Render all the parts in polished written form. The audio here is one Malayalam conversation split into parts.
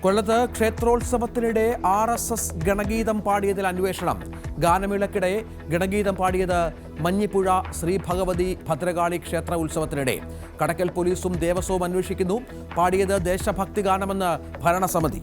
കൊല്ലത്ത് ക്ഷേത്രോത്സവത്തിനിടെ RSS ഗണഗീതം പാടിയതിൽ അന്വേഷണം. ഗാനമേളയ്ക്കിടെ ഗണഗീതം പാടിയത് മഞ്ഞിപ്പുഴ ശ്രീ ഭഗവതി ഭദ്രകാളി ക്ഷേത്ര ഉത്സവത്തിനിടെ. കടക്കൽ പോലീസും ദേവസ്വവും അന്വേഷിക്കുന്നു. പാടിയത് ദേശഭക്തി ഗാനമെന്ന് ഭരണസമിതി.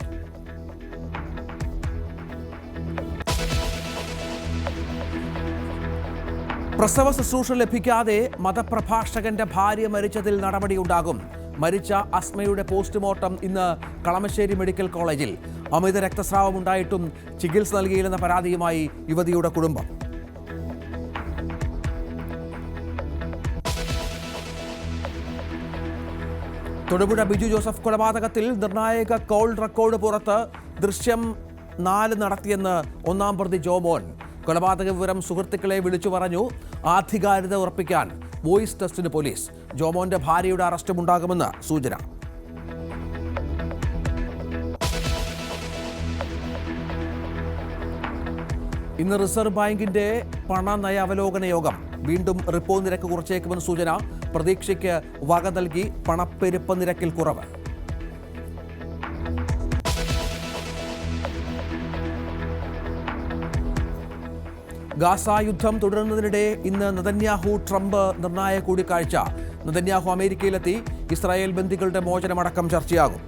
പ്രസവ ശുശ്രൂഷ ലഭിക്കാതെ മതപ്രഭാഷകന്റെ ഭാര്യ മരിച്ചതിൽ നടപടിയുണ്ടാകും. മരിച്ച അസ്മയുടെ പോസ്റ്റ്മോർട്ടം ഇന്ന് കളമശ്ശേരി മെഡിക്കൽ കോളേജിൽ. അമിത രക്തസ്രാവമുണ്ടായിട്ടും ചികിത്സ നൽകിയില്ലെന്ന പരാതിയുമായി യുവതിയുടെ കുടുംബം. തൊടുപുഴ ബിജു ജോസഫ് കൊലപാതകത്തിൽ നിർണായക കോൾ റെക്കോർഡ് പുറത്ത്. ദൃശ്യം 4 നടത്തിയെന്ന് ഒന്നാം പ്രതി ജോമോൻ. കൊലപാതക വിവരം സുഹൃത്തുക്കളെ വിളിച്ചു പറഞ്ഞു. ആധികാരികത ഉറപ്പിക്കാൻ വോയിസ് ടെസ്റ്റിന് പോലീസ്. ജോമോന്റെ ഭാര്യയുടെ അറസ്റ്റുമുണ്ടാകുമെന്ന് സൂചന. ഇന്ന് റിസർവ് ബാങ്കിന്റെ പണനയ അവലോകന യോഗം. വീണ്ടും റിപ്പോ നിരക്ക് കുറച്ചേക്കുമെന്ന് സൂചന. പ്രതീക്ഷയ്ക്ക് വക നൽകി പണപ്പെരുപ്പ നിരക്കിൽ കുറവ്. ഗാസ യുദ്ധം തുടരുന്നതിനിടെ ഇന്ന് നെതന്യാഹു ട്രംപ് നിർണായക കൂടിക്കാഴ്ച. നെതന്യാഹു അമേരിക്കയിലെത്തി. ഇസ്രായേൽ ബന്ദികളുടെ മോചനമടക്കം ചർച്ചയാകും.